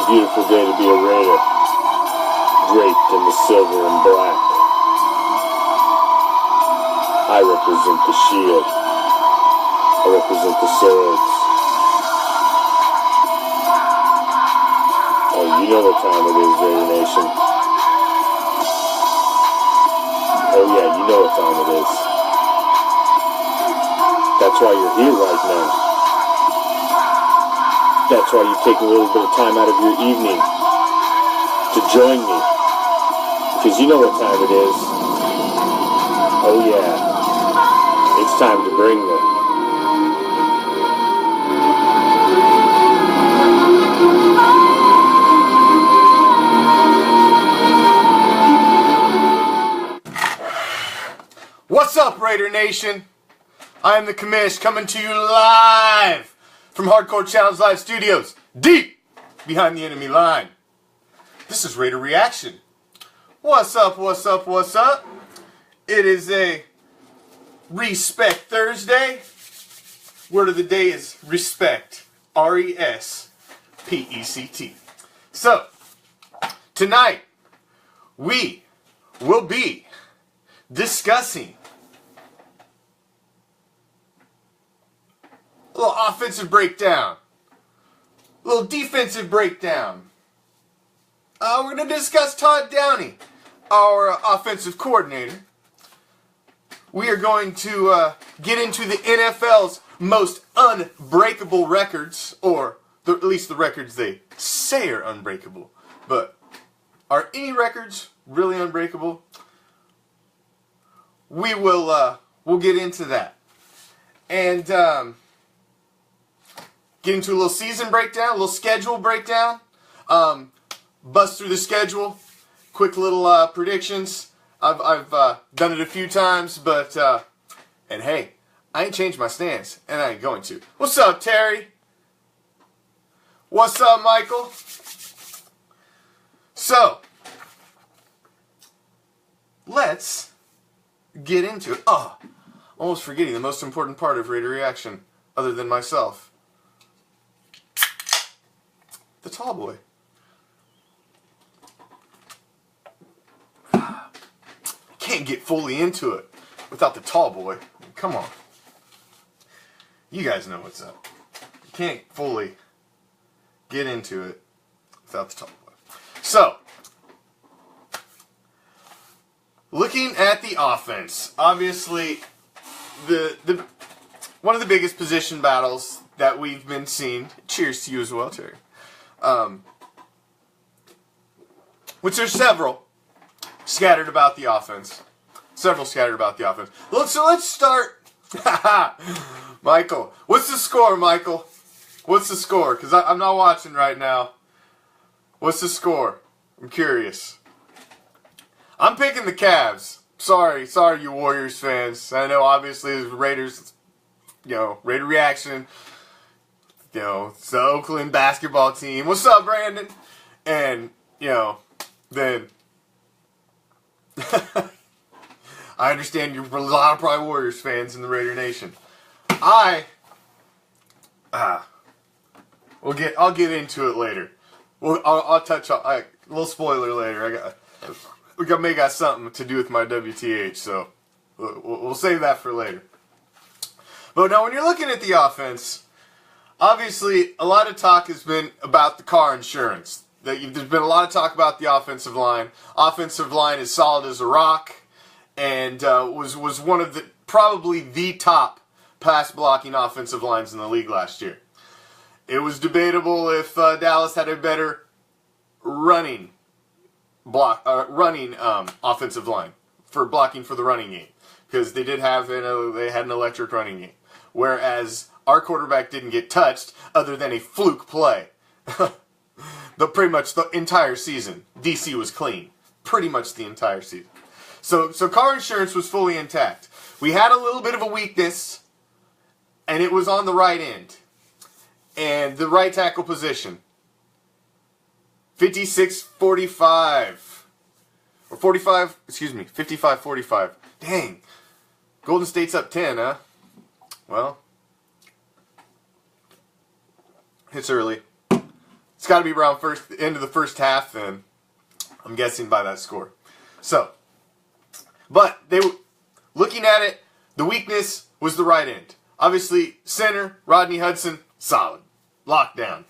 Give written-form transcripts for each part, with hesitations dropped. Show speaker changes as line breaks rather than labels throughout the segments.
a beautiful day to be a Raider, draped in the silver and black. I represent the shield. I represent the swords. Oh, you know what time it is, Raider Nation. Oh yeah, you know what time it is. That's why you're here right now. That's why you've taken a little bit of time out of your evening to join me. Because you know what time it is. Oh yeah. It's time to bring them.
What's up, Raider Nation? I am the commish coming to you live from Hardcore Challenge Live Studios, deep behind the enemy line. This is Raider Reaction. What's up, what's up, what's up? It is a Respect Thursday. Word of the day is respect. R-E-S-P-E-C-T. So, tonight, we will be discussing a little offensive breakdown, a little defensive breakdown. We're going to discuss Todd Downey, our offensive coordinator. We are going to get into the NFL's most unbreakable records, or at least the records they say are unbreakable. But are any records really unbreakable? We will we'll get into that. And get into a little season breakdown, a little schedule breakdown. Bust through the schedule. Quick little predictions. I've done it a few times, but and hey, I ain't changed my stance, and I ain't going to. What's up, Terry? What's up, Michael? So, let's get into it. Oh, almost forgetting the most important part of Raider Reaction, other than myself. The tall boy. Can't get fully into it without the tall boy. Come on. You guys know what's up. You can't fully get into it without the tall boy. So, looking at the offense, obviously the one of the biggest position battles that we've been seeing. Cheers to you as well, Terry. Which there's several scattered about the offense. Several scattered about the offense. So let's start. Michael, what's the score, Michael? What's the score? Because I'm not watching right now. What's the score? I'm curious. I'm picking the Cavs. Sorry, you Warriors fans. I know, obviously, as Raiders, Raider Reaction. It's the Oakland basketball team. What's up, Brandon? And, then I understand you're a lot of probably Warriors fans in the Raider Nation. I'll get into it later. I'll touch on a little spoiler later. We got something to do with my WTH, so we'll save that for later. But now, when you're looking at the offense, obviously a lot of talk has been about the car insurance. There's been a lot of talk about the offensive line. Offensive line is solid as a rock, and was one of the probably the top pass blocking offensive lines in the league last year. It was debatable if Dallas had a better running offensive line for blocking for the running game, because they had an electric running game, whereas our quarterback didn't get touched other than a fluke play. Pretty much the entire season, DC was clean. Pretty much the entire season. So car insurance was fully intact. We had a little bit of a weakness, and it was on the right end. And the right tackle position. 56-45. Or 45, excuse me, 55-45. Dang. Golden State's up 10, huh? Well, it's early. It's got to be around end of the first half, then I'm guessing by that score. So, but looking at it, the weakness was the right end. Obviously, center, Rodney Hudson, solid. Lockdown.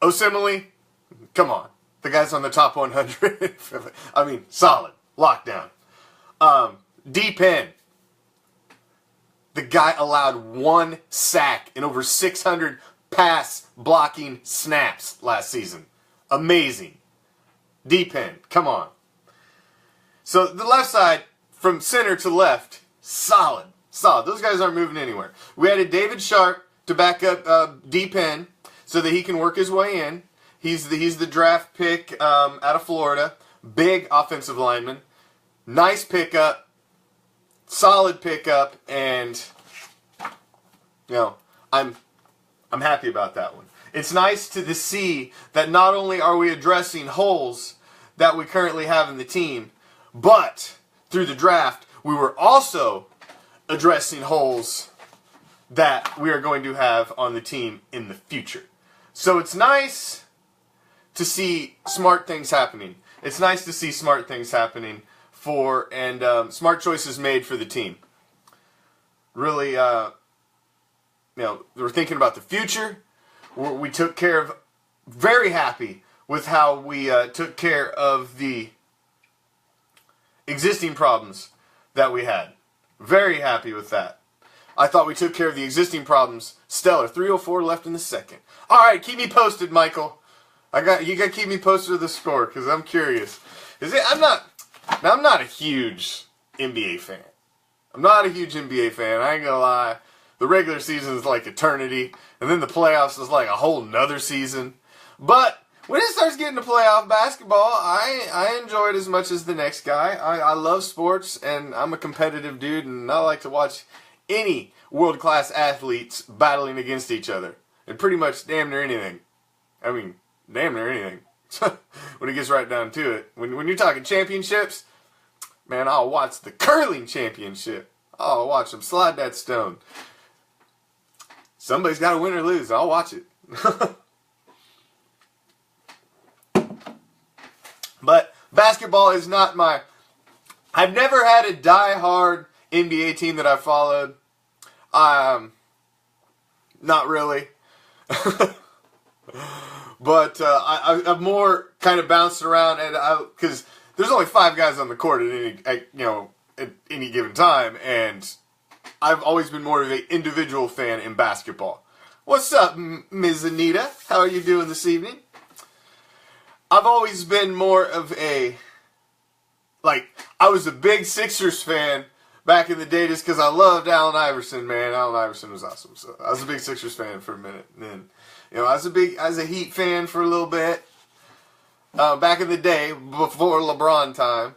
Osemele, come on. The guy's on the top 100. I mean, solid. Lockdown. Deep end. The guy allowed 1 sack in over 600 pass blocking snaps last season. Amazing. Deep end. Come on. So the left side, from center to left, solid. Solid. Those guys aren't moving anywhere. We added David Sharp to back up deep end so that he can work his way in. He's the draft pick out of Florida. Big offensive lineman. Nice pickup. Solid pickup. And, you know, I'm happy about that one. It's nice to see that not only are we addressing holes that we currently have in the team, but through the draft, we were also addressing holes that we are going to have on the team in the future. So it's nice to see smart things happening. It's nice to see smart things happening smart choices made for the team. Really, you know, we're thinking about the future. We took care of, very happy with how we took care of the existing problems that we had. Very happy with that. I thought we took care of the existing problems. Stellar. 3:04 left in the second. All right, keep me posted, Michael. You got to keep me posted of the score because I'm curious. I'm not a huge NBA fan. I'm not a huge NBA fan. I ain't gonna lie. The regular season is like eternity, and then the playoffs is like a whole nother season. But when it starts getting to playoff basketball, I enjoy it as much as the next guy. I love sports, and I'm a competitive dude, and I like to watch any world-class athletes battling against each other. And pretty much damn near anything. I mean, damn near anything. When it gets right down to it. When you're talking championships, man, I'll watch the curling championship. I'll watch them slide that stone. Somebody's got to win or lose. I'll watch it. But basketball is not my... I've never had a die-hard NBA team that I followed. Not really. But I'm more kind of bounced around, because there's only 5 guys on the court at any given time, and I've always been more of an individual fan in basketball. What's up, Ms. Anita? How are you doing this evening? I've always been more of I was a big Sixers fan back in the day just because I loved Allen Iverson, man. Allen Iverson was awesome. So I was a big Sixers fan for a minute. And then, I was a Heat fan for a little bit. Back in the day, before LeBron time.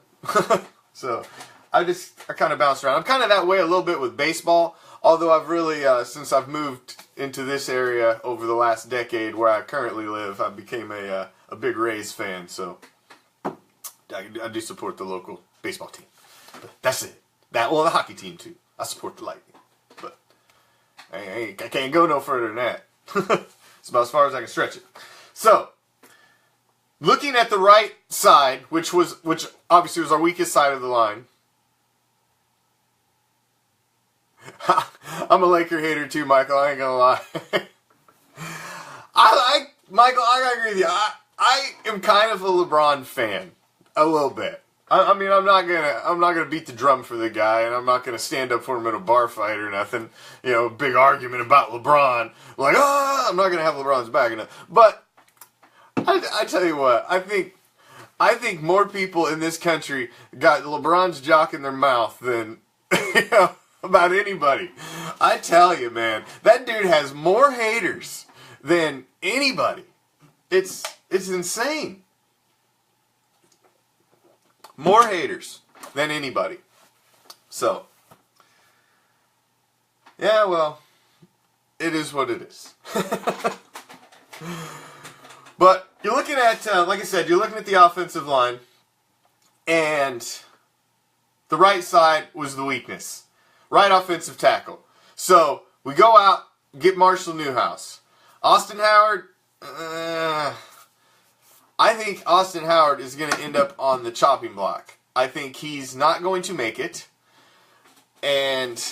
So I kind of bounced around. I'm kind of that way a little bit with baseball. Although I've really, since I've moved into this area over the last decade where I currently live, I became a big Rays fan. So I do support the local baseball team. But that's it. The hockey team too. I support the Lightning. But I can't go no further than that. It's about as far as I can stretch it. So, looking at the right side, which obviously was our weakest side of the line. I'm a Laker hater too, Michael. I ain't gonna lie. Michael, I gotta agree with you. I am kind of a LeBron fan, a little bit. I mean, I'm not gonna beat the drum for the guy, and I'm not gonna stand up for him in a bar fight or nothing. Big argument about LeBron. Like, I'm not gonna have LeBron's back enough. But I tell you what, I think more people in this country got LeBron's jock in their mouth than about anybody. I tell you, man, that dude has more haters than anybody. It's insane. More haters than anybody. So, yeah, well, it is what it is. But you're looking at, like I said, you're looking at the offensive line, and the right side was the weakness. Right offensive tackle. So, we go out, get Marshall Newhouse. Austin Howard, I think Austin Howard is going to end up on the chopping block. I think he's not going to make it. And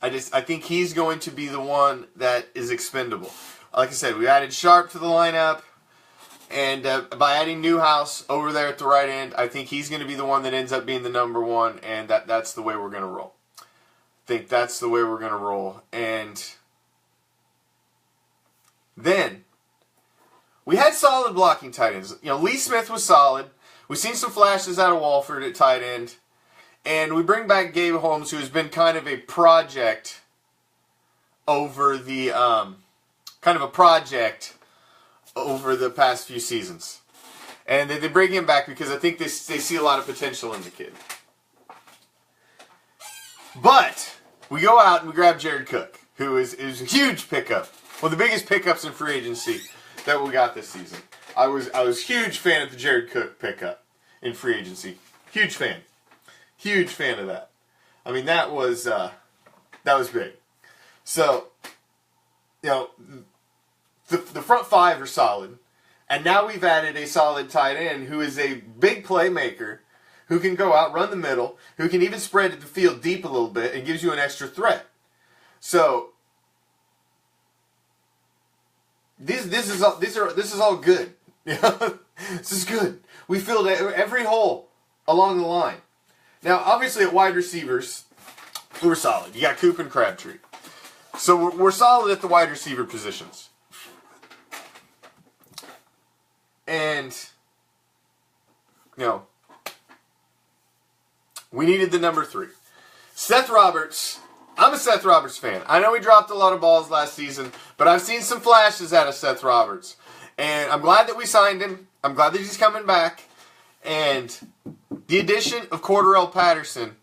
I think he's going to be the one that is expendable. Like I said, we added Sharp to the lineup. And by adding Newhouse over there at the right end, I think he's going to be the one that ends up being the number one. And that's the way we're going to roll. I think that's the way we're going to roll. And then we had solid blocking tight ends. You know, Lee Smith was solid. We've seen some flashes out of Walford at tight end. And we bring back Gabe Holmes, who has been kind of a project over the over the past few seasons. And they bring him back because I think they see a lot of potential in the kid. But we go out and we grab Jared Cook, who is a huge pickup. One of the biggest pickups in free agency that we got this season. I was a huge fan of the Jared Cook pickup in free agency. Huge fan. Huge fan of that. I mean, that was big. So, you know, the front five are solid. And now we've added a solid tight end who is a big playmaker, who can go out, run the middle, who can even spread the field deep a little bit and gives you an extra threat. So, this is all good. This is good. We filled every hole along the line. Now, obviously, at wide receivers, we're solid. You got Coop and Crabtree. So we're solid at the wide receiver positions. And, you know, we needed the number 3. Seth Roberts. I'm a Seth Roberts fan. I know he dropped a lot of balls last season, but I've seen some flashes out of Seth Roberts. And I'm glad that we signed him. I'm glad that he's coming back. And the addition of Cordarrelle Patterson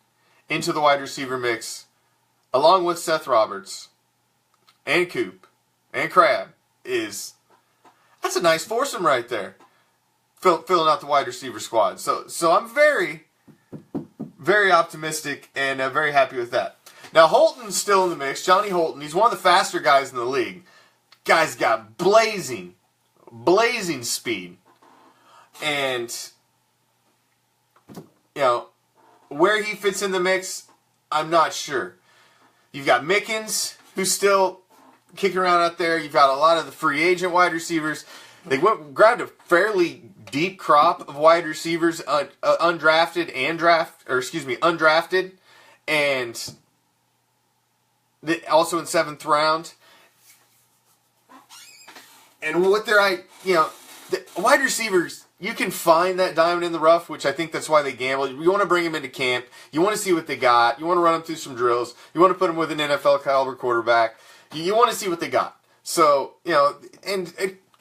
into the wide receiver mix, along with Seth Roberts and Coop and Crab, that's a nice foursome right there, filling out the wide receiver squad. So I'm very, very optimistic and very happy with that. Now Holton's still in the mix. Johnny Holton, he's one of the faster guys in the league. Guy's got blazing speed, and you know, where he fits in the mix, I'm not sure. You've got Mickens, who's still kicking around out there. You've got a lot of the free agent wide receivers. They grabbed a fairly deep crop of wide receivers, undrafted, and also in 7th round. And what the wide receivers, you can find that diamond in the rough, which I think that's why they gamble. You want to bring them into camp. You want to see what they got. You want to run them through some drills. You want to put them with an NFL caliber quarterback. You want to see what they got. So, you know, and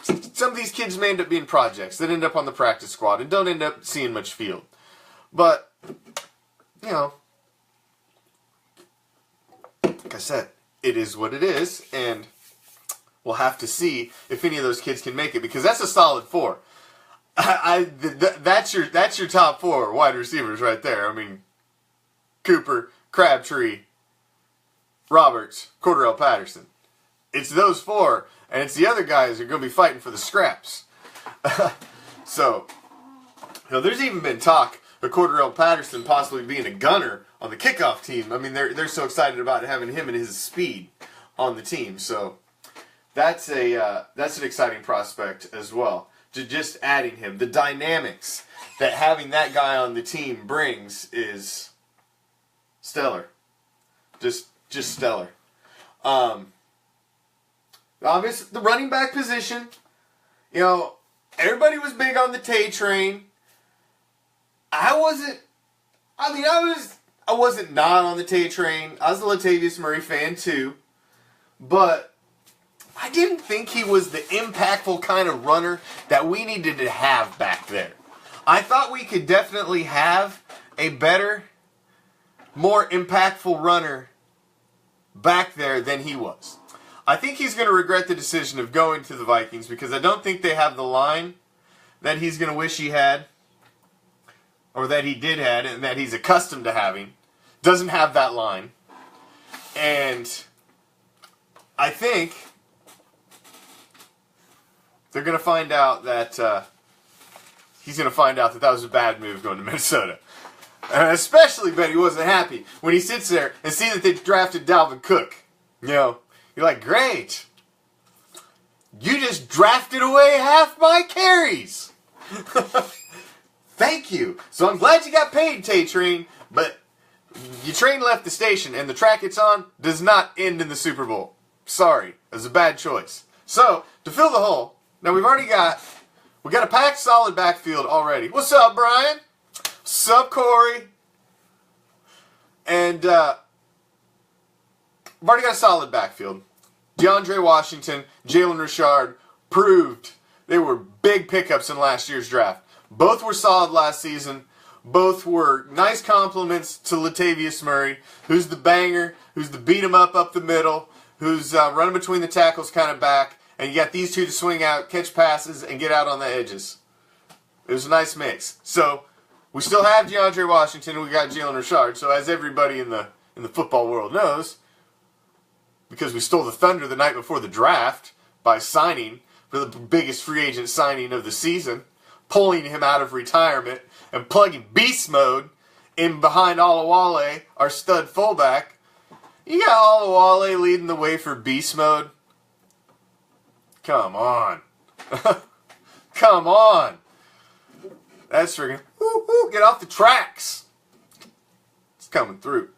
some of these kids may end up being projects that end up on the practice squad and don't end up seeing much field. But, you know, like I said, it is what it is, and we'll have to see if any of those kids can make it, because that's a solid 4. That's your top 4 wide receivers right there. I mean, Cooper, Crabtree, Roberts, Cordarrelle Patterson. It's those 4, and it's the other guys who are going to be fighting for the scraps. So, you know, there's even been talk of Cordarrelle Patterson possibly being a gunner on the kickoff team. I mean, they're so excited about having him and his speed on the team. So that's an exciting prospect as well. Just adding him, the dynamics that having that guy on the team brings is stellar. Just stellar. Obviously, the running back position, you know, everybody was big on the Tay train. I wasn't not on the Tay train. I was a Latavius Murray fan too, but I didn't think he was the impactful kind of runner that we needed to have back there. I thought we could definitely have a better, more impactful runner back there than he was. I think he's going to regret the decision of going to the Vikings, because I don't think they have the line that he's going to wish he had, or that he did have, and that he's accustomed to having. Doesn't have that line. And I think they're going to find out that he's going to find out that that was a bad move going to Minnesota. And especially bet he wasn't happy when he sits there and sees that they drafted Dalvin Cook. You know, you're like, great. You just drafted away half my carries. Thank you. So I'm glad you got paid, Tay-Train, but your train left the station and the track it's on does not end in the Super Bowl. Sorry. It was a bad choice. So, to fill the hole, now we got a packed solid backfield already. What's up, Brian? What's up, Corey? And, we've already got a solid backfield. DeAndre Washington, Jalen Richard proved they were big pickups in last year's draft. Both were solid last season. Both were nice compliments to Latavius Murray, who's the banger, who's the beat 'em up the middle, who's running between the tackles kind of back, and you got these two to swing out, catch passes, and get out on the edges. It was a nice mix. So we still have DeAndre Washington, and we got Jalen Richard. So as everybody in the football world knows, because we stole the thunder the night before the draft by signing for the biggest free agent signing of the season, pulling him out of retirement and plugging beast mode in behind Olawale, our stud fullback. You got Olawale leading the way for beast mode? Come on. Come on. That's freaking, get off the tracks. It's coming through.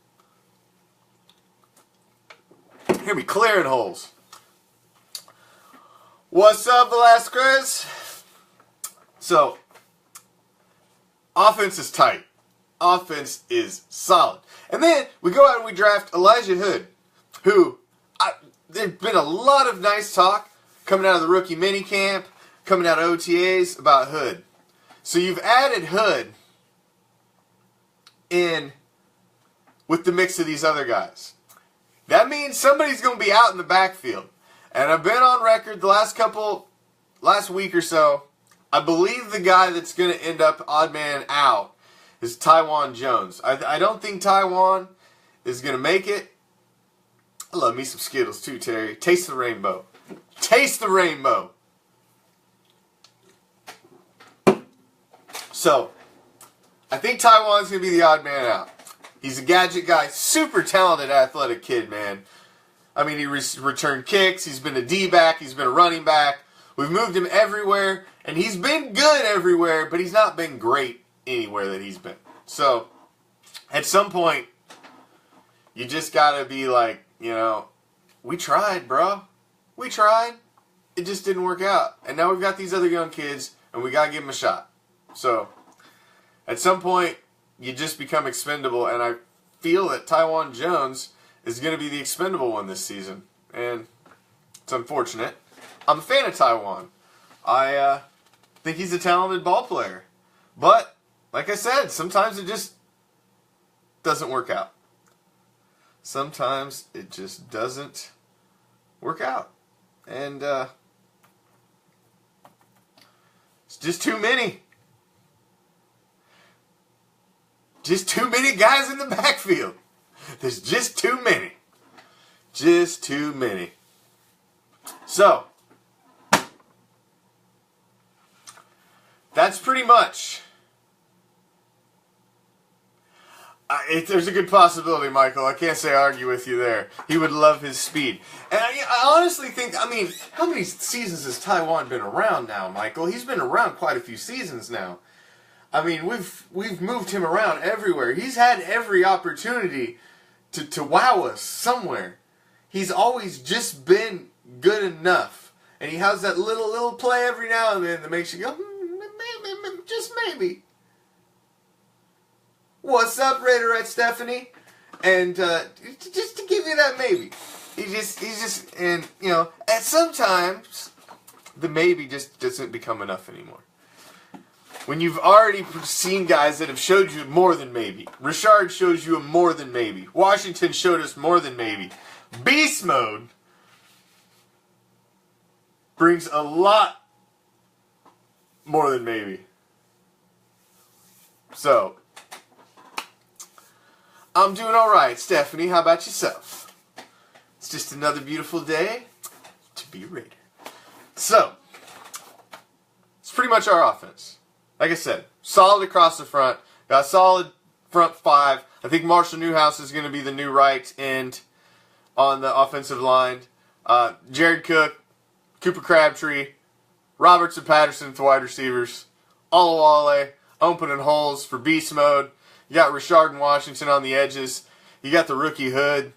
Hear me clearing holes. What's up, Velasquez? So, offense is tight. Offense is solid. And then we go out and we draft Elijah Hood, who, there's been a lot of nice talk coming out of the rookie minicamp, coming out of OTAs about Hood. So you've added Hood in with the mix of these other guys. That means somebody's going to be out in the backfield. And I've been on record the last week or so, I believe the guy that's going to end up odd man out is Taiwan Jones. I don't think Taiwan is going to make it. I love me some Skittles too, Terry. Taste the rainbow. Taste the rainbow. So, I think Taiwan's going to be the odd man out. He's a gadget guy, super talented athletic kid, man. I mean, he returned kicks, he's been a D-back, he's been a running back. We've moved him everywhere, and he's been good everywhere, but he's not been great anywhere that he's been. So, at some point, you just got to be like, you know, we tried, bro. We tried. It just didn't work out. And now we've got these other young kids, and we got to give them a shot. So, at some point, you just become expendable, and I feel that Taiwan Jones is going to be the expendable one this season. And it's unfortunate. I'm a fan of Taiwan. I think he's a talented ball player. But, like I said, sometimes it just doesn't work out. Sometimes it just doesn't work out. And it's just too many. Just too many guys in the backfield. There's just too many. Just too many. So, that's pretty much. There's a good possibility, Michael. I can't say argue with you there. He would love his speed. And I honestly think, I mean, how many seasons has Taiwan been around now, Michael? He's been around quite a few seasons now. I mean, we've moved him around everywhere. He's had every opportunity to wow us somewhere. He's always just been good enough. And he has that little play every now and then that makes you go, maybe, just maybe. What's up, Raider Stephanie? And just to give you that maybe. He's just, and, you know, and sometimes the maybe just doesn't become enough anymore. When you've already seen guys that have showed you more than maybe. Richard shows you a more than maybe. Washington showed us more than maybe. Beast mode brings a lot more than maybe. So, I'm doing alright, Stephanie. How about yourself? It's just another beautiful day to be a Raider. So, pretty much our offense. Like I said, solid across the front. Got a solid front five. I think Marshall Newhouse is going to be the new right end on the offensive line. Jared Cook, Cooper Crabtree, Robertson Patterson with wide receivers. Olawale opening holes for beast mode. You got Richard and Washington on the edges. You got the rookie Hood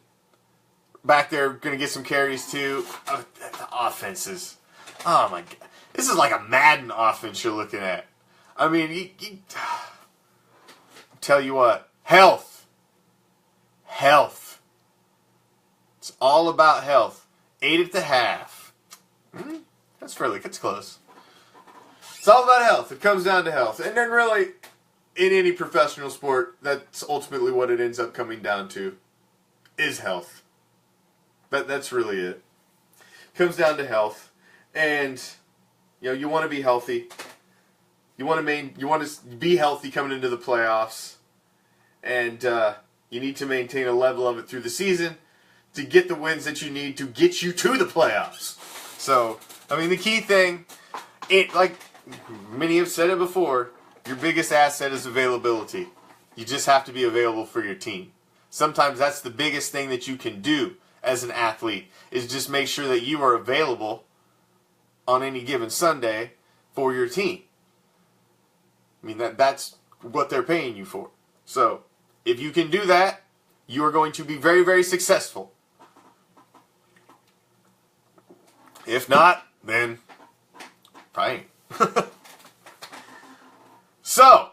back there, going to get some carries too. Oh, the offenses. Oh my God. This is like a Madden offense you're looking at. I mean, tell you what. Health. Health. It's all about health. 8 at the half. That's close. It's all about health. It comes down to health. And then really, in any professional sport, that's ultimately what it ends up coming down to, is health. That's really it. Comes down to health. And, you want to be healthy. You want to be healthy coming into the playoffs. And you need to maintain a level of it through the season to get the wins that you need to get you to the playoffs. So, I mean, the key thing, like many have said it before, your biggest asset is availability. You just have to be available for your team. Sometimes that's the biggest thing that you can do as an athlete, is just make sure that you are available on any given Sunday for your team. I mean, that's what they're paying you for. So, if you can do that, you are going to be very, very successful. If not, then probably ain't. So,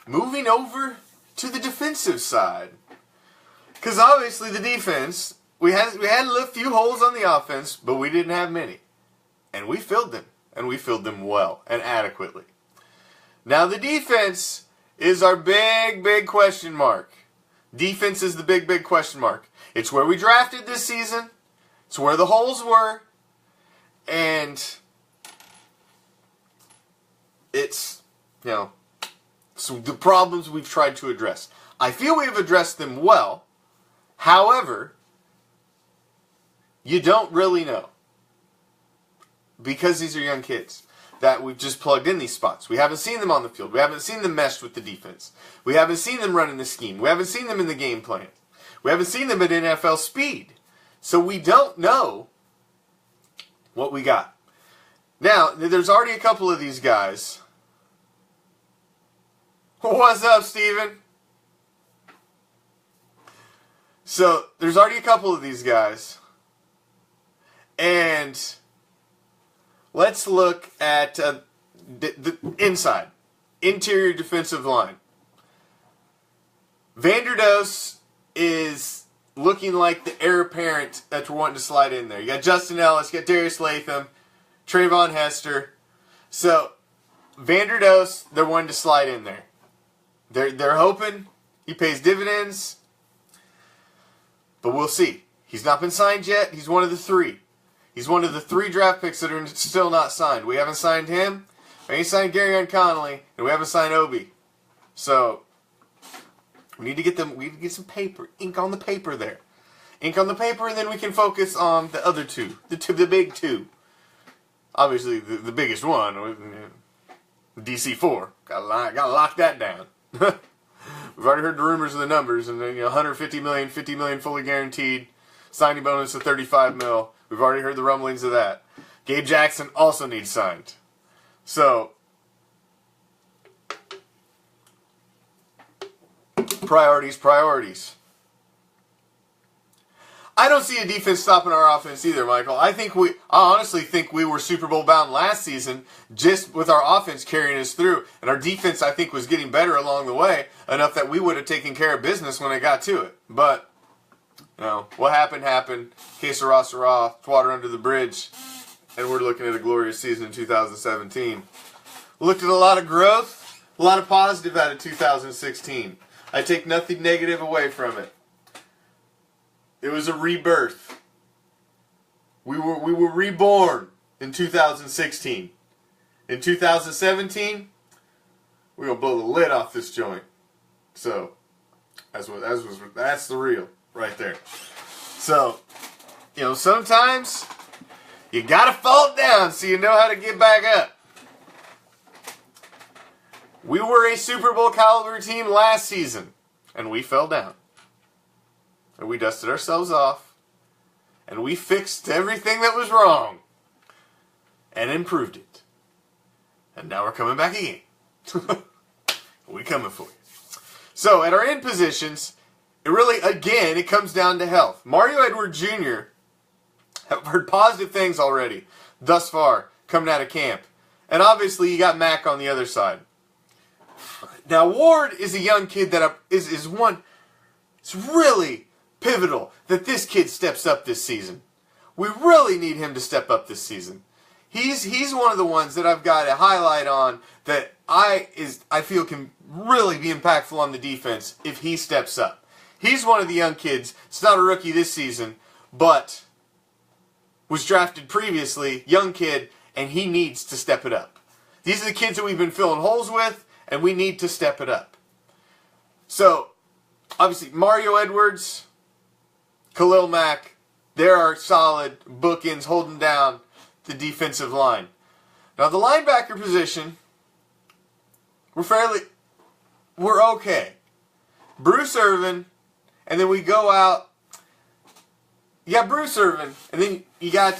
moving over to the defensive side. Because obviously the defense, we had a few holes on the offense, but we didn't have many. And we filled them. And we filled them well and adequately. Now the defense is our big, big question mark. Defense is the big, big question mark. It's where we drafted this season. It's where the holes were. And it's, so the problems we've tried to address. I feel we have addressed them well. However, you don't really know. Because these are young kids that we've just plugged in these spots. We haven't seen them on the field. We haven't seen them meshed with the defense. We haven't seen them running the scheme. We haven't seen them in the game plan. We haven't seen them at NFL speed. So we don't know what we got. Now, there's already a couple of these guys. What's up, Steven? So, there's already a couple of these guys. And let's look at the inside. Interior defensive line. Vanderdoes is looking like the heir apparent that we're wanting to slide in there. You got Justin Ellis, you got Darius Latham, Trayvon Hester. So, Vanderdoes, they're wanting to slide in there. They're hoping he pays dividends. But we'll see. He's not been signed yet. He's one of the 3. He's one of the 3 draft picks that are still not signed. We haven't signed him. We ain't signed Gary Connolly, and we haven't signed Obi. So we need to get them. We need to get some paper, ink on the paper there, ink on the paper, and then we can focus on the other 2, the big 2. Obviously, the biggest one, DC4. Gotta lock that down. We've already heard the rumors of the numbers, and then 150 million, 50 million fully guaranteed, signing bonus of 35 mil. We've already heard the rumblings of that. Gabe Jackson also needs signed. So, priorities. I don't see a defense stopping our offense either, Michael. I honestly think we were Super Bowl bound last season just with our offense carrying us through. And our defense, I think, was getting better along the way, enough that we would have taken care of business when it got to it. But, what happened. Que sera, sera, water under the bridge. And we're looking at a glorious season in 2017. Looked at a lot of growth, a lot of positive out of 2016. I take nothing negative away from it. It was a rebirth. We were reborn in 2016. In 2017, we're gonna blow the lid off this joint. So that's the real right there. So, sometimes You gotta fall down so you know how to get back up. We were a Super Bowl caliber team last season, and we fell down. And we dusted ourselves off, and we fixed everything that was wrong, and improved it. And now we're coming back again. We coming for you. So, at our end positions, it really, again, it comes down to health. Mario Edwards Jr. have heard positive things already thus far coming out of camp. And obviously, you got Mac on the other side. Now, Ward is a young kid that is one. It's really pivotal that this kid steps up this season. We really need him to step up this season. He's one of the ones that I've got a highlight on that I feel can really be impactful on the defense if he steps up. He's one of the young kids. It's not a rookie this season, but was drafted previously, young kid, and he needs to step it up. These are the kids that we've been filling holes with, and we need to step it up. So, obviously, Mario Edwards, Khalil Mack, there are solid bookends holding down the defensive line. Now, the linebacker position, we're okay. Bruce Irvin, and then we go out. You got Bruce Irvin, and then you got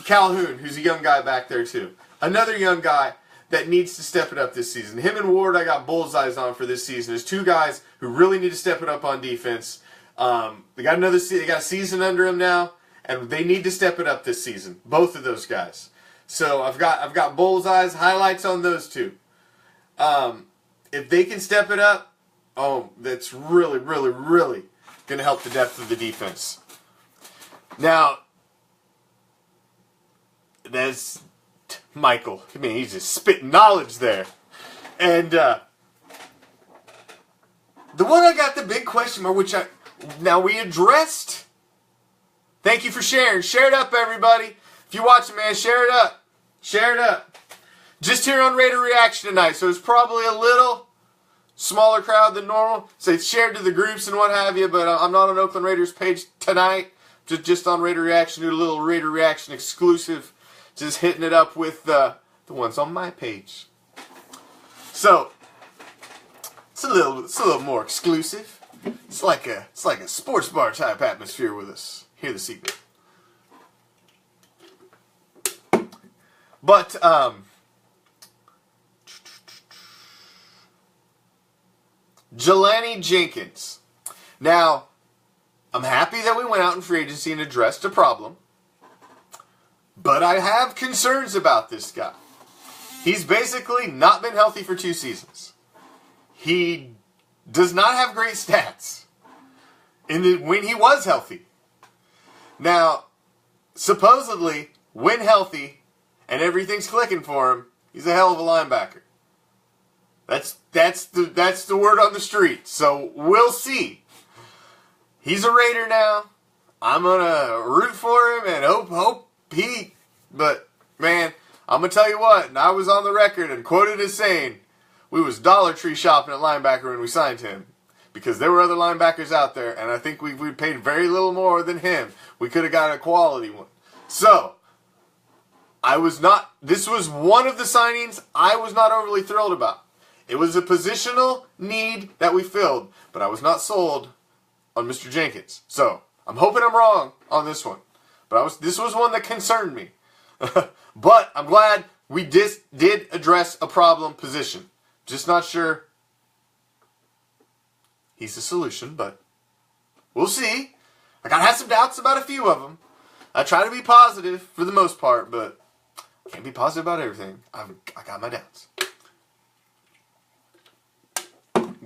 Calhoun, who's a young guy back there too. Another young guy that needs to step it up this season. Him and Ward, I got bullseyes on for this season. There's two guys who really need to step it up on defense. They got a season under him now, and they need to step it up this season. Both of those guys. So I've got bullseyes, highlights on those two. If they can step it up, that's really, really, really going to help the depth of the defense. Now, there's Michael. I mean, he's just spitting knowledge there. And the one I got the big question mark, which now we addressed. Thank you for sharing. Share it up, everybody. If you're watching, man, share it up. Share it up. Just here on Raider Reaction tonight, so it's probably a little smaller crowd than normal. So it's shared to the groups and what have you, but I'm not on Oakland Raiders page tonight. Just on Raider Reaction, do a little Raider Reaction exclusive. Just hitting it up with the ones on my page. So it's a little more exclusive. It's like a sports bar type atmosphere with us. Hear the secret. But Jelani Jenkins. Now, I'm happy that we went out in free agency and addressed a problem. But I have concerns about this guy. He's basically not been healthy for 2 seasons. He does not have great stats when he was healthy. Now, supposedly, when healthy and everything's clicking for him, he's a hell of a linebacker. That's the word on the street. So we'll see. He's a Raider now. I'm gonna root for him and hope he. But man, I'm gonna tell you what. And I was on the record and quoted as saying, we was Dollar Tree shopping at linebacker when we signed him, because there were other linebackers out there, and I think we paid very little more than him. We could have got a quality one. So this was one of the signings I was not overly thrilled about. It was a positional need that we filled, but I was not sold on Mr. Jenkins. So I'm hoping I'm wrong on this one. But this was one that concerned me. But I'm glad we did address a problem position. Just not sure he's the solution, but we'll see. I gotta have some doubts about a few of them. I try to be positive for the most part, but I can't be positive about everything. I got my doubts.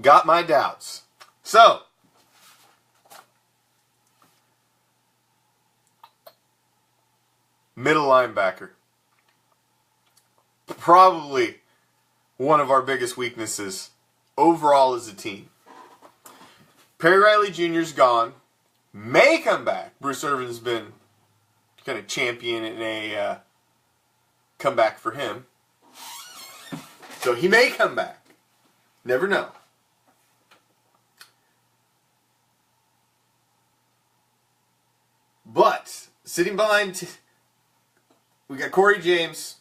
Got my doubts. So, middle linebacker. Probably one of our biggest weaknesses overall as a team. Perry Riley Jr.'s gone. May come back. Bruce Irvin's been kind of championing a comeback for him. So he may come back. Never know. But sitting behind we got Corey James,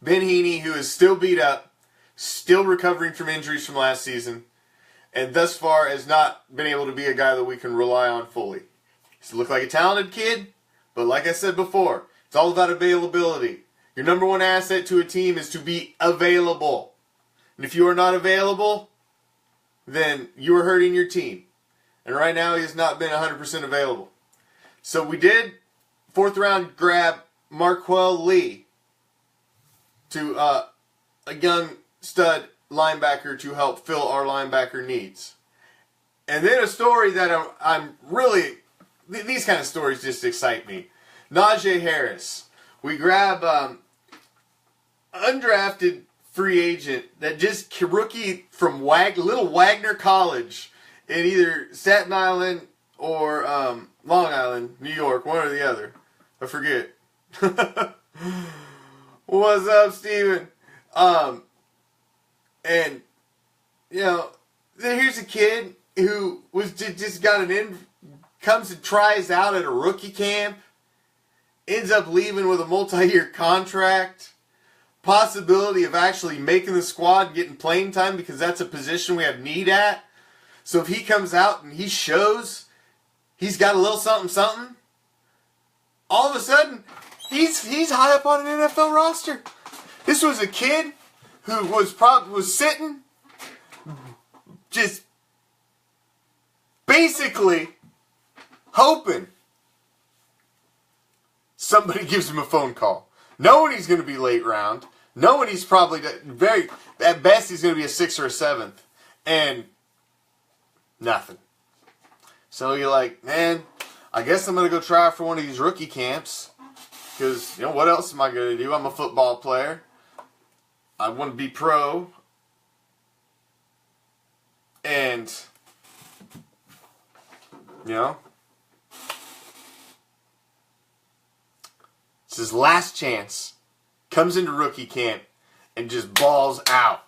Ben Heaney, who is still beat up, still recovering from injuries from last season, and thus far has not been able to be a guy that we can rely on fully. He's looked like a talented kid, but like I said before, it's all about availability. Your number one asset to a team is to be available. And if you are not available, then you are hurting your team. And right now he has not been 100% available. So we did, 4th round grab Marquell Lee to a young stud linebacker to help fill our linebacker needs. And then a story that I'm really, these kind of stories just excite me. Najee Harris. We grab undrafted free agent that just rookie from Little Wagner College in either Staten Island or Long Island, New York, one or the other. I forget. What's up, Steven? And, you know, here's a kid who was just got comes and tries out at a rookie camp, ends up leaving with a multi-year contract, possibility of actually making the squad and getting playing time because that's a position we have need at. So if he comes out and he shows he's got a little something, all of a sudden he's high up on an NFL roster. This was a kid who was sitting just basically hoping somebody gives him a phone call. Knowing he's going to be late round. Knowing he's probably at best he's going to be a 6th or a 7th. And nothing. So you're like, man, I guess I'm going to go try for one of these rookie camps. Because, you know, what else am I going to do? I'm a football player. I want to be pro. And, you know, it's his last chance. Comes into rookie camp and just balls out.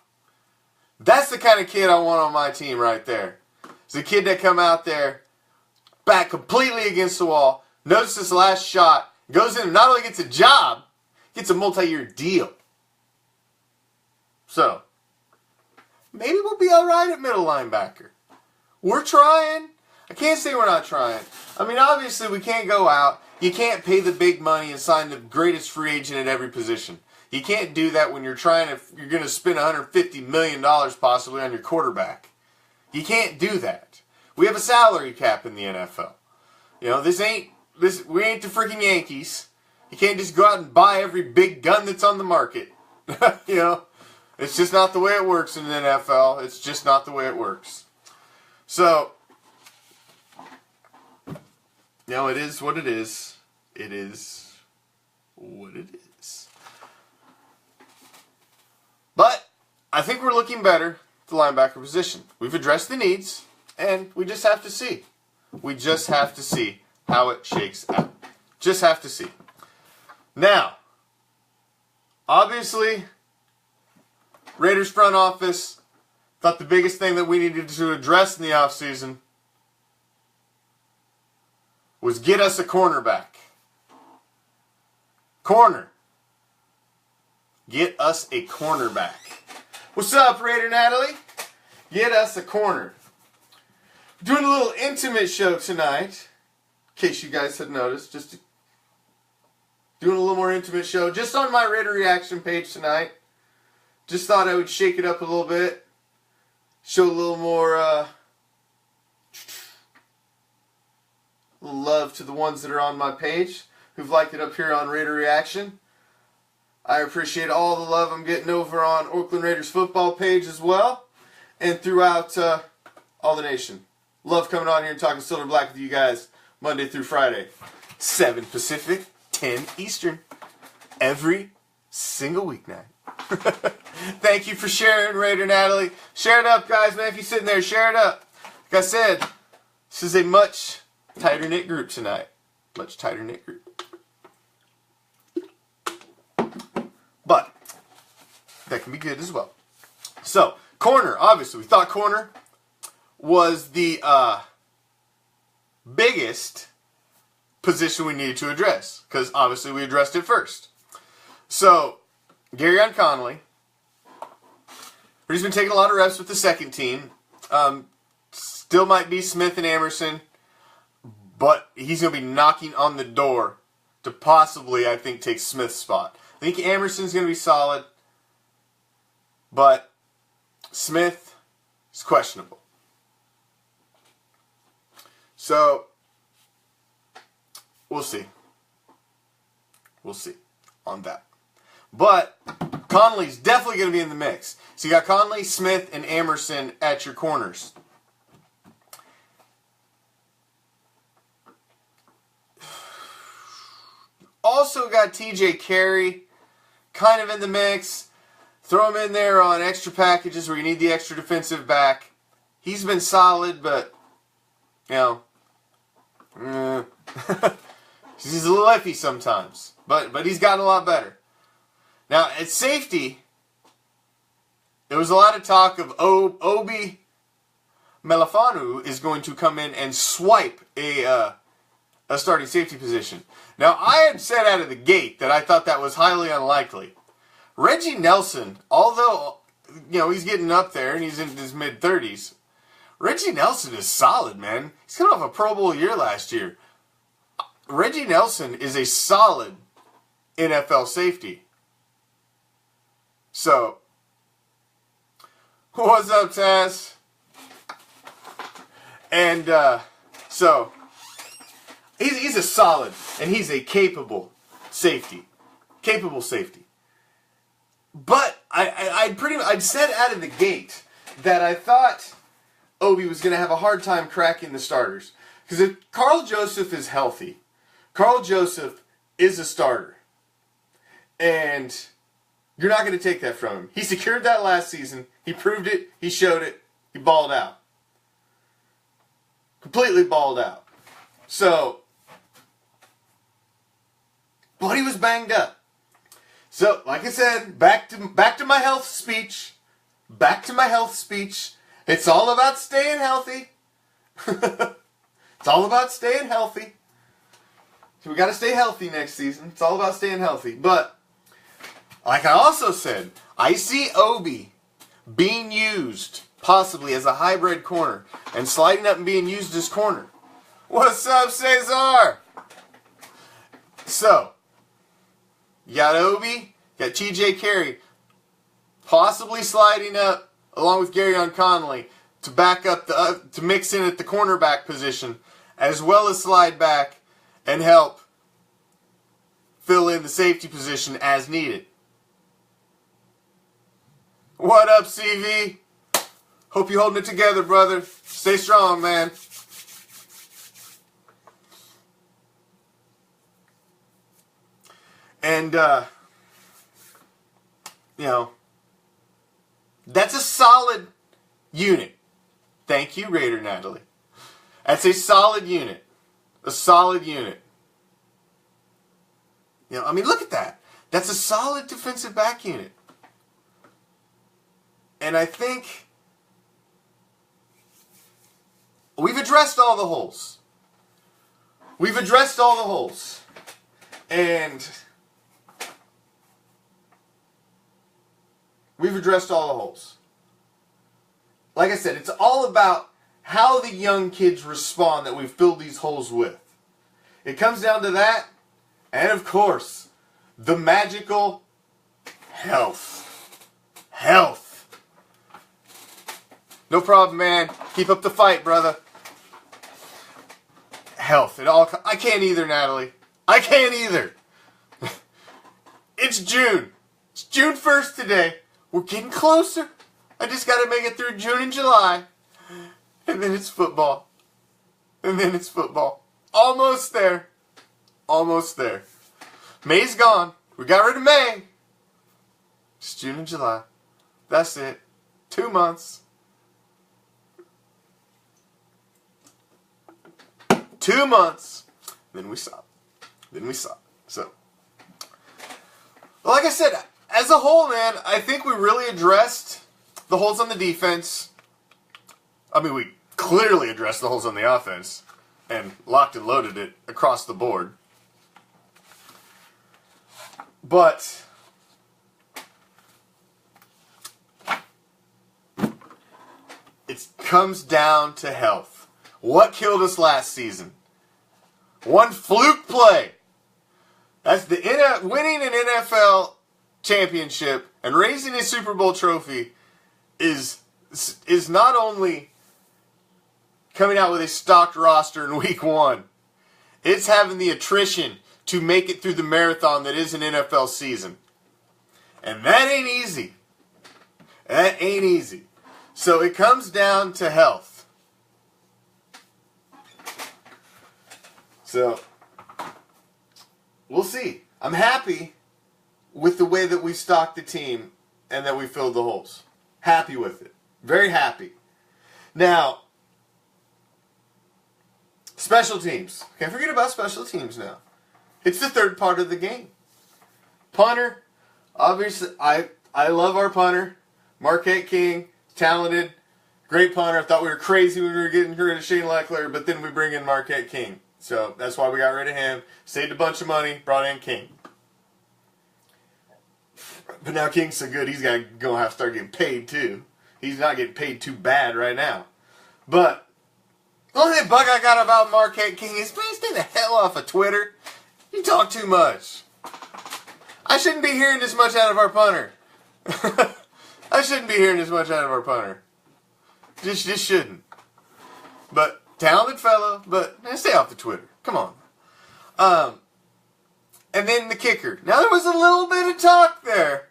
That's the kind of kid I want on my team right there. It's a kid that come out there, back completely against the wall, knows his last shot, goes in and not only gets a job, gets a multi-year deal. So, maybe we'll be alright at middle linebacker. We're trying. I can't say we're not trying. I mean, obviously we can't go out. You can't pay the big money and sign the greatest free agent at every position. You can't do that when you're you're going to spend $150 million possibly on your quarterback. You can't do that. We have a salary cap in the NFL. You know, we ain't the freaking Yankees. You can't just go out and buy every big gun that's on the market. You know, it's just not the way it works in the NFL. It's just not the way it works. So, you know, it is what it is. It is what it is. But I think we're looking better at the linebacker position. We've addressed the needs, and we just have to see. We just have to see how it shakes out. Just have to see. Now, obviously, Raiders front office thought the biggest thing that we needed to address in the offseason was get us a cornerback. Corner. Get us a cornerback. What's up, Raider Natalie? Get us a corner. Doing a little intimate show tonight, in case you guys had noticed. Just doing a little more intimate show, just on my Raider Reaction page tonight. Just thought I would shake it up a little bit. Show a little more love to the ones that are on my page who've liked it up here on Raider Reaction. I appreciate all the love I'm getting over on Oakland Raiders football page as well, and throughout all the nation. Love coming on here and talking Silver Black with you guys Monday through Friday, 7 Pacific, 10 Eastern, every single weeknight. Thank you for sharing, Raider Natalie. Share it up, guys, man. If you're sitting there, share it up. Like I said, this is a much tighter knit group tonight. Much tighter knit group. But that can be good as well. So, corner, obviously, we thought corner was the biggest position we needed to address, because obviously we addressed it first. So, Garyon Conley, he's been taking a lot of reps with the second team. Still might be Smith and Emerson, but he's going to be knocking on the door to possibly, I think, take Smith's spot. I think Emerson's going to be solid, but Smith is questionable. So, we'll see. We'll see on that. But Conley's definitely going to be in the mix. So you got Conley, Smith, and Emerson at your corners. Also got TJ Carey kind of in the mix. Throw him in there on extra packages where you need the extra defensive back. He's been solid, but, you know, he's a little iffy sometimes. But he's gotten a lot better. Now, at safety, there was a lot of talk of Obi Melafanu is going to come in and swipe a starting safety position. Now, I had said out of the gate that I thought that was highly unlikely. Reggie Nelson, although, you know, he's getting up there and he's in his mid-30s, Reggie Nelson is solid, man. He's coming off a Pro Bowl year last year. Reggie Nelson is a solid NFL safety. So, what's up, Taz? And, so, he's a solid, and he's a capable safety. Capable safety. But, I'd said out of the gate that I thought Obi was going to have a hard time cracking the starters. Because if Carl Joseph is healthy, Carl Joseph is a starter. And you're not going to take that from him. He secured that last season. He proved it. He showed it. He balled out. Completely balled out. So, but he was banged up. So, like I said, back to my health speech. Back to my health speech. It's all about staying healthy. It's all about staying healthy. So we got to stay healthy next season. It's all about staying healthy. But, like I also said, I see Obi being used possibly as a hybrid corner and sliding up and being used as corner. What's up, Cesar? So, you got Obi, you got TJ Carey possibly sliding up along with Garyon Conley to back up to mix in at the cornerback position, as well as slide back and help fill in the safety position as needed. What up, CV? Hope you're holding it together, brother. Stay strong, man. And, you know, that's a solid unit. Thank you, Raider Natalie. That's a solid unit. A solid unit. You know, I mean, look at that. That's a solid defensive back unit. And I think we've addressed all the holes. We've addressed all the holes. And we've addressed all the holes. Like I said, it's all about how the young kids respond that we've filled these holes with. It comes down to that, and of course, the magical health. Health. No problem, man. Keep up the fight, brother. Health. I can't either, Natalie. I can't either. It's June. It's June 1st today. We're getting closer. I just got to make it through June and July. And then it's football. And then it's football. Almost there. Almost there. May's gone. We got rid of May. It's June and July. That's it. 2 months. 2 months. Then we stop. So, like I said, as a whole, man, I think we really addressed the holes on the defense. I mean, we clearly addressed the holes on the offense. and locked and loaded it across the board. But it comes down to health. What killed us last season? One fluke play. That's winning an NFL championship and raising a Super Bowl trophy is not only coming out with a stocked roster in week 1. It's having the attrition to make it through the marathon that is an NFL season. And that ain't easy. That ain't easy. So it comes down to health. So we'll see. I'm happy with the way that we stocked the team and that we filled the holes. Happy with it. Very happy. Now, special teams. Can't forget about special teams now. It's the third part of the game. Punter. Obviously, I love our punter. Marquette King. Talented. Great punter. I thought we were crazy when we were getting rid of Shane Leckler, but then we bring in Marquette King. So that's why we got rid of him. Saved a bunch of money. Brought in King. But now King's so good, he's going to have to start getting paid too. He's not getting paid too bad right now. But the only bug I got about Marquette King is, man, stay the hell off of Twitter. You talk too much. I shouldn't be hearing this much out of our punter. I shouldn't be hearing this much out of our punter. Just shouldn't. But talented fellow, but man, stay off the Twitter. Come on. And then the kicker. Now there was a little bit of talk there.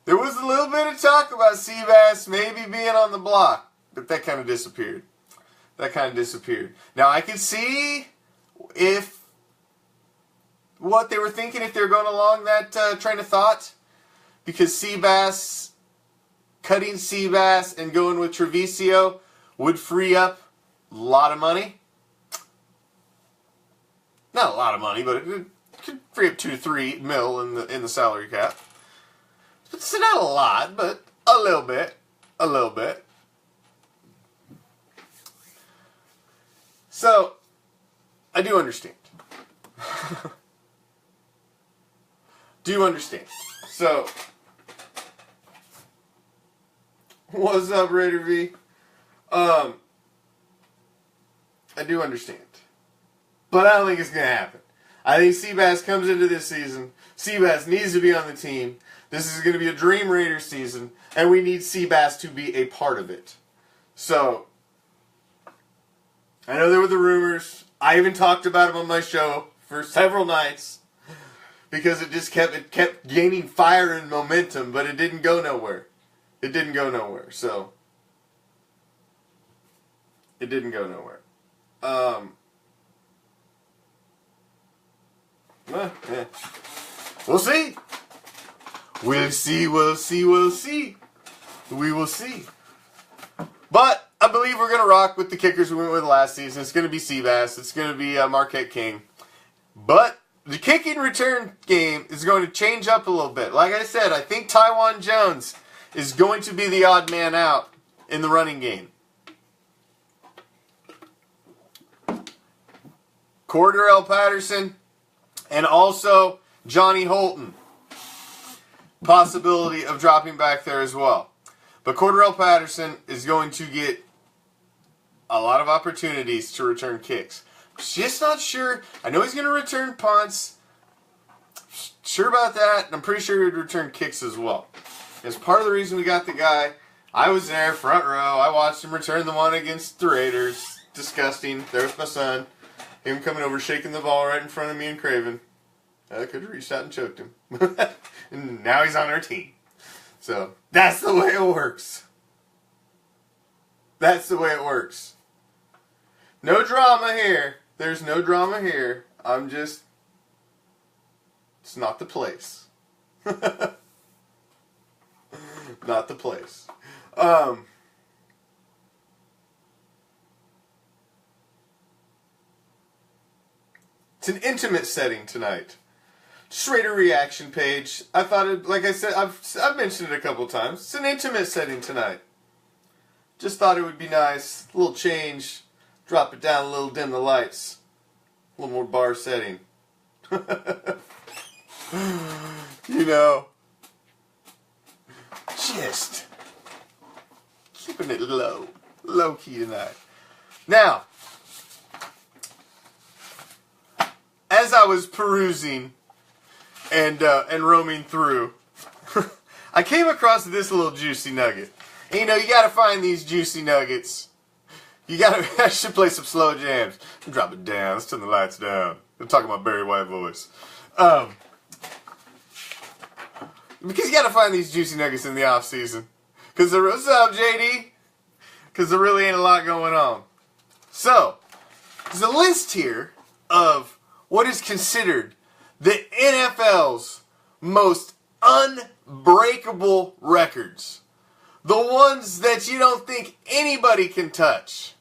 There was a little bit of talk about Seabass maybe being on the block. But that kind of disappeared. Now I can see what they were thinking if they were going along that train of thought. Because cutting Seabass and going with Treviso would free up a lot of money. Not a lot of money, but it could free up 2 to 3 mil in the salary cap. It's not a lot, but a little bit. So, I do understand. So, what's up, Raider V? I do understand. But I don't think it's going to happen. I think Seabass comes into this season. Seabass needs to be on the team. This is going to be a Dream Raiders season, and we need Seabass to be a part of it. So, I know there were the rumors. I even talked about him on my show for several nights because it kept gaining fire and momentum, but it didn't go nowhere. So, it didn't go nowhere. Yeah. We'll see. We will see. But I believe we're going to rock with the kickers we went with last season. It's going to be Seabass. It's going to be Marquette King. But the kicking return game is going to change up a little bit. Like I said, I think Tywan Jones is going to be the odd man out in the running game. Cordarrelle Patterson and also Johnny Holton. Possibility of dropping back there as well. But Cordarrelle Patterson is going to get a lot of opportunities to return kicks. Just not sure. I know he's going to return punts. Sure about that. And I'm pretty sure he'd return kicks as well. It's part of the reason we got the guy. I was there, front row. I watched him return the one against the Raiders. Disgusting. There's my son. Him coming over, shaking the ball right in front of me and Craven. I could have reached out and choked him. And now he's on our team. So, that's the way it works. No drama here. There's no drama here. It's not the place. Not the place. It's an intimate setting tonight. Just Raider reaction page. I thought it, like I said, I've mentioned it a couple times. It's an intimate setting tonight. Just thought it would be nice. A little change. Drop it down a little, dim the lights. A little more bar setting. You know, just keeping it low key tonight. Now, as I was perusing and roaming through, I came across this little juicy nugget. And you know, you gotta find these juicy nuggets. I should play some slow jams. Drop it down. Let's turn the lights down. I'm talking about Barry White voice. Because you gotta find these juicy nuggets in the off season. What's up, JD? Because there really ain't a lot going on. So, there's a list here of what is considered the NFL's most unbreakable records. The ones that you don't think anybody can touch.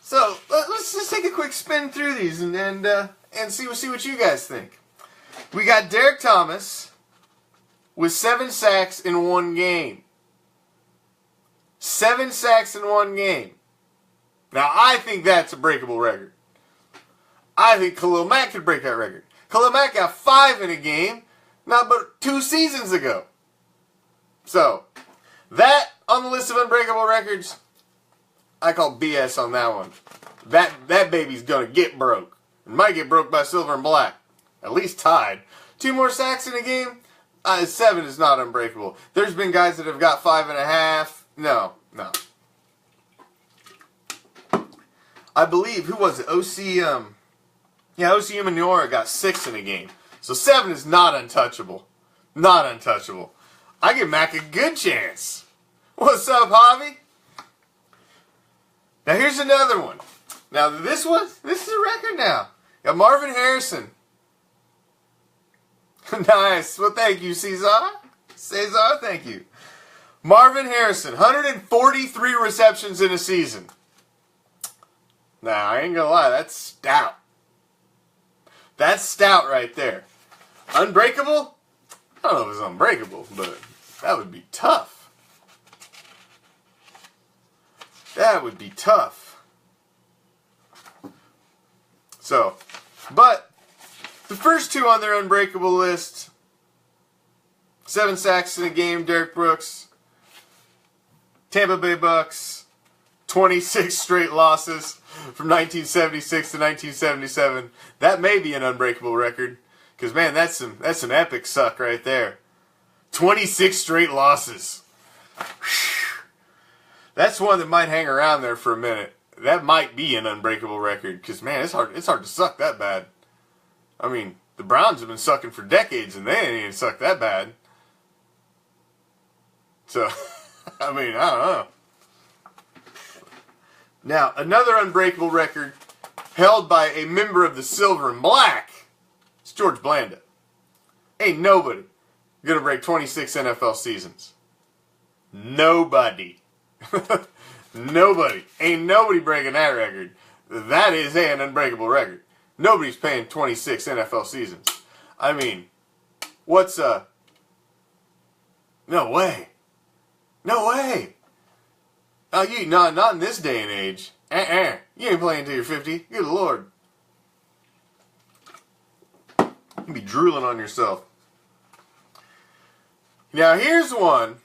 So, let's just take a quick spin through these and see what you guys think. We got Derek Thomas with 7 sacks in one game. 7 sacks in one game. Now, I think that's a breakable record. I think Khalil Mack could break that record. Khalil Mack got 5 in a game not but 2 seasons ago. So, that on the list of unbreakable records, I call BS on that one. That baby's gonna get broke. It might get broke by silver and black. At least tied. 2 more sacks in a game? 7 is not unbreakable. There's been guys that have got 5.5. No. I believe, who was it? OC Manora got 6 in a game. So 7 is not untouchable. Not untouchable. I give Mac a good chance. What's up, Javi? Now here's another one. Now this is a record now. Got Marvin Harrison. Nice. Well, thank you, Cesar. Cesar, thank you. Marvin Harrison, 143 receptions in a season. Now, I ain't gonna lie, that's stout. That's stout right there. Unbreakable? I don't know if it's unbreakable, but that would be tough. That would be tough. So, but the first 2 on their unbreakable list, 7 sacks in a game, Derek Brooks. Tampa Bay Bucks, 26 straight losses from 1976 to 1977. That may be an unbreakable record. Because, man, that's some epic suck right there. 26 straight losses. That's one that might hang around there for a minute. That might be an unbreakable record. Because, man, it's hard to suck that bad. I mean, the Browns have been sucking for decades, and they ain't even sucked that bad. So, I mean, I don't know. Now, another unbreakable record held by a member of the Silver and Black. It's George Blanda. Ain't nobody gonna break 26 NFL seasons. Nobody. Nobody. Ain't nobody breaking that record. That is an unbreakable record. Nobody's paying 26 NFL seasons. I mean, what's no way. No way. Oh, not in this day and age. You ain't playing until you're 50. Good Lord. You'll be drooling on yourself. Now here's one.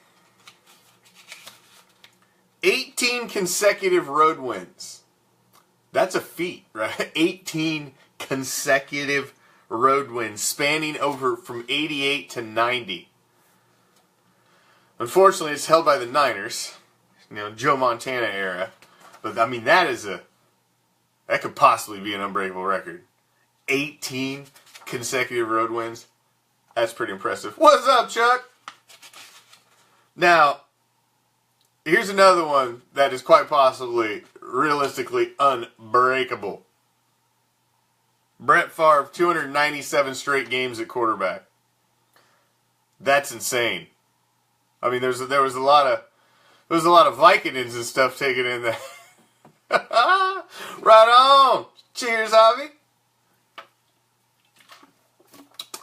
18 consecutive road wins. That's a feat, right? 18 consecutive road wins spanning over from 88 to 90. Unfortunately, it's held by the Niners. You know, Joe Montana era. But, I mean, that could possibly be an unbreakable record. 18 consecutive road wins. That's pretty impressive. What's up, Chuck? Now, here's another one that is quite possibly, realistically, unbreakable. Brett Favre, 297 straight games at quarterback. That's insane. I mean, there was a lot of Vicodins and stuff taken in there. Right on. Cheers, Javi.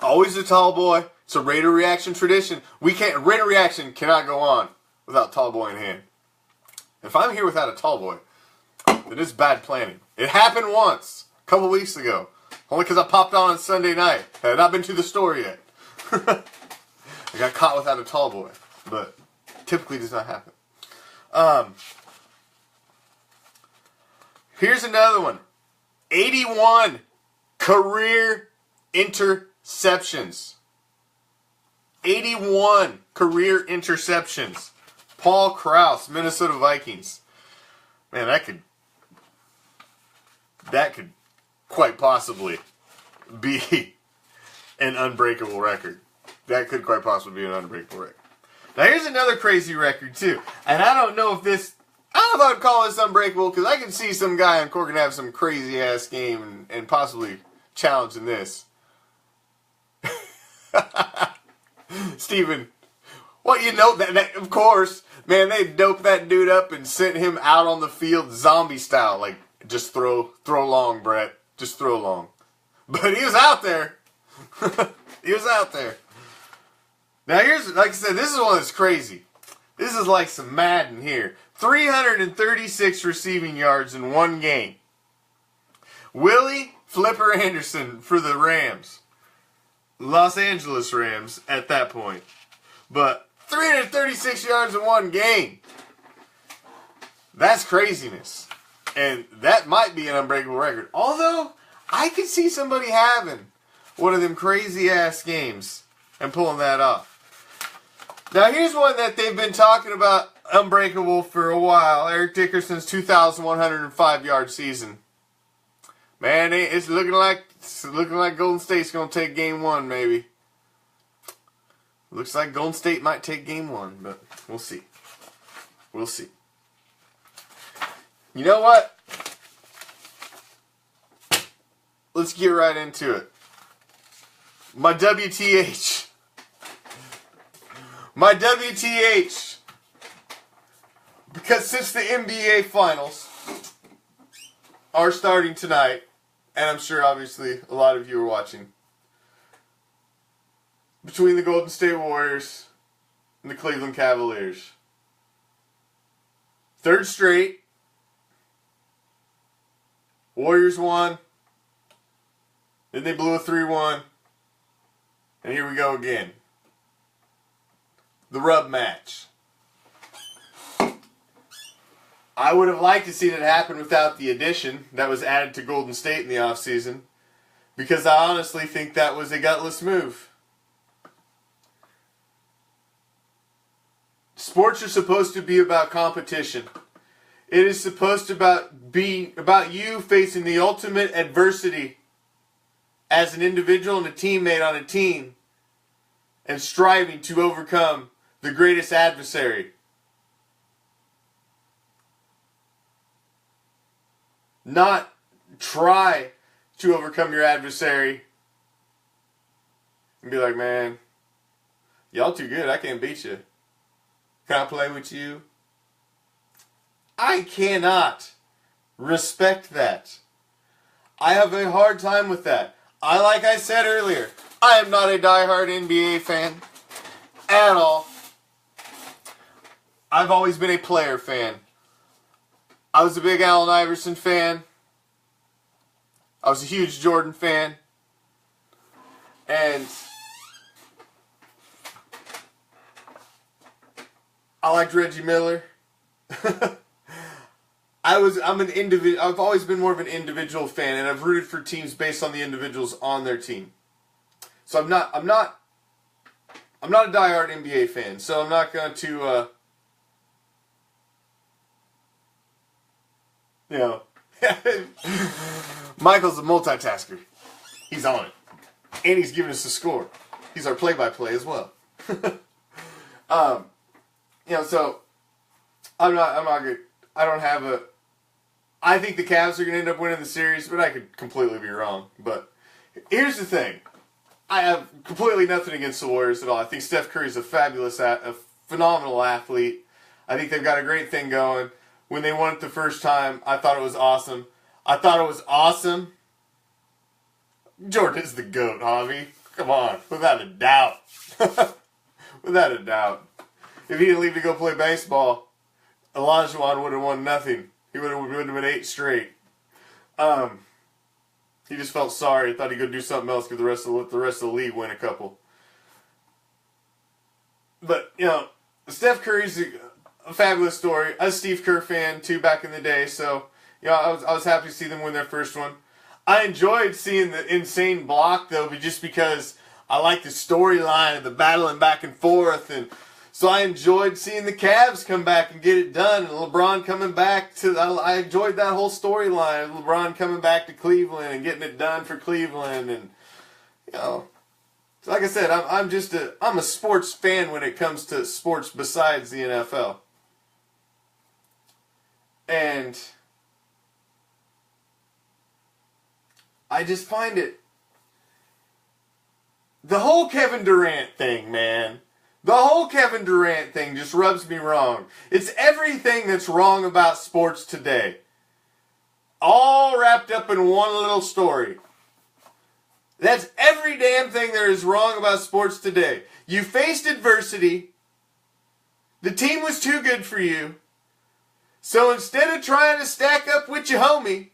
Always a tall boy. It's a Raider reaction tradition. Raider reaction cannot go on without tall boy in hand. If I'm here without a tall boy, then it's bad planning. It happened once, a couple weeks ago. Only because I popped on Sunday night. I had not been to the store yet. I got caught without a tall boy. But typically does not happen. Here's another one. 81 career interceptions. 81 career interceptions. Paul Krause, Minnesota Vikings. Man, that could quite possibly be an unbreakable record. That could quite possibly be an unbreakable record. Now here's another crazy record too. And I don't know if I would call this unbreakable, because I can see some guy in Corcoran have some crazy ass game and possibly challenging this. Steven, well, you know that of course, man, they doped that dude up and sent him out on the field zombie style. Like, just throw long, Brett. Just throw long. But he was out there. He was out there. Now here's, like I said, this is one that's crazy. This is like some Madden here. 336 receiving yards in one game. Willie Flipper Anderson for the Rams. Los Angeles Rams at that point. But 336 yards in one game. That's craziness. And that might be an unbreakable record. Although, I could see somebody having one of them crazy ass games and pulling that off. Now here's one that they've been talking about unbreakable for a while. Eric Dickerson's 2,105 yard season. Man, it's looking like Golden State's gonna take game one, maybe. Looks like Golden State might take game one, but we'll see. We'll see. You know what? Let's get right into it. My WTH. My WTH. Because since the NBA Finals are starting tonight, and I'm sure obviously a lot of you are watching, between the Golden State Warriors and the Cleveland Cavaliers. Third straight. Warriors won. Then they blew a 3-1. And here we go again. The rub match. I would have liked to see it happen without the addition that was added to Golden State in the offseason, because I honestly think that was a gutless move. Sports are supposed to be about competition. It is supposed to be about you facing the ultimate adversity as an individual and a teammate on a team and striving to overcome the greatest adversary. Not try to overcome your adversary and be like, man, y'all too good, I can't beat you. Can I play with you? I cannot respect that. I have a hard time with that. Like I said earlier, I am not a diehard NBA fan at all. I've always been a player fan. I was a big Allen Iverson fan. I was a huge Jordan fan. And I liked Reggie Miller. I've always been more of an individual fan, and I've rooted for teams based on the individuals on their team. So I'm not a diehard NBA fan. So I'm not going to Michael's a multitasker. He's on it. And he's giving us a score. He's our play-by-play as well. So I'm not good. I think the Cavs are going to end up winning the series, but I could completely be wrong. But here's the thing. I have completely nothing against the Warriors at all. I think Steph Curry's a phenomenal athlete. I think they've got a great thing going. When they won it the first time, I thought it was awesome. Jordan is the GOAT, Javi. Come on, without a doubt. Without a doubt. If he didn't leave to go play baseball, Olajuwon would have won nothing He would have been 8 straight. He just felt sorry. Thought he'd go do something else because let the rest of the league win a couple. But, you know, Steph Curry's a fabulous story. I was a Steve Kerr fan, too, back in the day. So, you know, I was happy to see them win their first one. I enjoyed seeing the insane block, though, but just because I like the storyline of the battling back and forth. And so I enjoyed seeing the Cavs come back and get it done. And LeBron coming back to... I enjoyed that whole storyline of LeBron coming back to Cleveland and getting it done for Cleveland. And, you know... Like I said, I'm a sports fan when it comes to sports besides the NFL. And I just find it... The whole Kevin Durant thing, man. The whole Kevin Durant thing just rubs me wrong. It's everything that's wrong about sports today. All wrapped up in one little story. That's every damn thing there is wrong about sports today. You faced adversity. The team was too good for you. So instead of trying to stack up with your homie,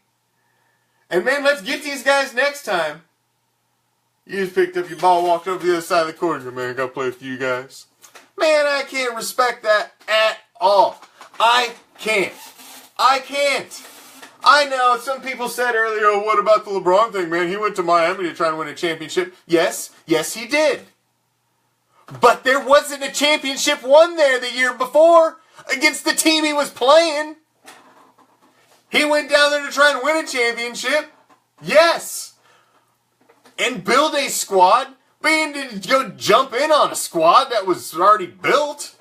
and man, let's get these guys next time, you just picked up your ball, walked over to the other side of the court, and man, I gotta play with you guys. Man, I can't respect that at all. I can't. I know, some people said earlier, oh, what about the LeBron thing, man? He went to Miami to try and win a championship. Yes, he did. But there wasn't a championship won there the year before against the team he was playing. He went down there to try and win a championship. Yes. And build a squad. But he didn't go jump in on a squad that was already built.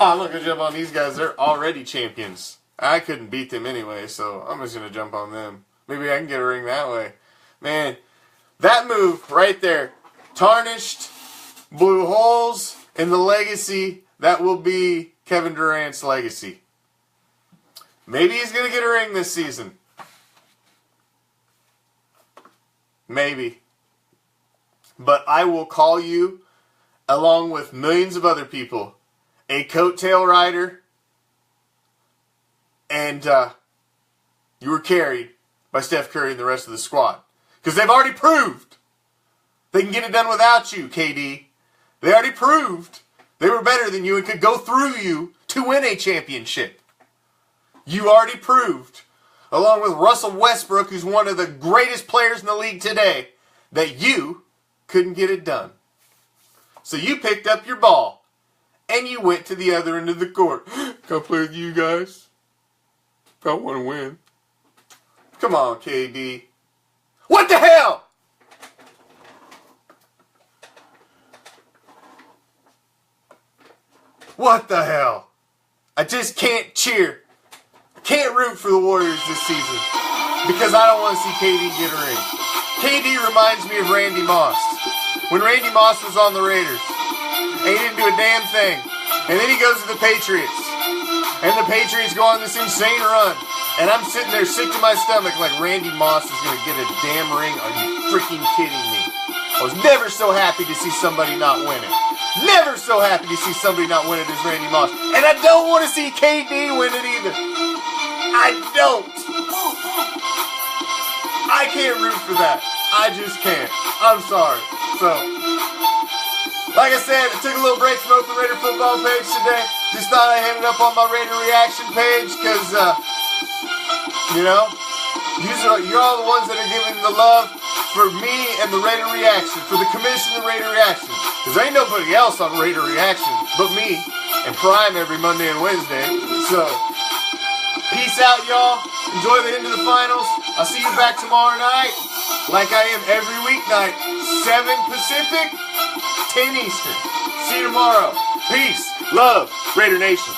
I'm not going to jump on these guys. They're already champions. I couldn't beat them anyway, so I'm just going to jump on them. Maybe I can get a ring that way. Man, that move right there tarnished, blew holes in the legacy that will be Kevin Durant's legacy. Maybe he's going to get a ring this season. Maybe. But I will call you, along with millions of other people, a coattail rider. And you were carried by Steph Curry and the rest of the squad. Because they've already proved they can get it done without you, KD. They already proved they were better than you and could go through you to win a championship. You already proved, along with Russell Westbrook, who's one of the greatest players in the league today, that you couldn't get it done. So you picked up your ball and you went to the other end of the court. Can I play with you guys? I want to win. Come on, KD. What the hell? What the hell? I just can't cheer. I can't root for the Warriors this season because I don't want to see KD get a ring. KD reminds me of Randy Moss. When Randy Moss was on the Raiders, and he didn't do a damn thing. And then he goes to the Patriots. And the Patriots go on this insane run. And I'm sitting there sick to my stomach like Randy Moss is going to get a damn ring. Are you freaking kidding me? I was never so happy to see somebody not win it. Never so happy to see somebody not win it as Randy Moss. And I don't want to see KD win it either. I don't. I can't root for that. I just can't. I'm sorry. So, like I said, I took a little break from Oakland Raider football page today. Just thought I'd hit it up on my Raider reaction page because, you know, you're all the ones that are giving the love for me and the Raider reaction, for the commission of the Raider reaction. Because ain't nobody else on Raider reaction but me and Prime every Monday and Wednesday. So, peace out, y'all. Enjoy the end of the finals. I'll see you back tomorrow night, like I am every weeknight, 7 Pacific, 10 Eastern. See you tomorrow. Peace, love, Raider Nation.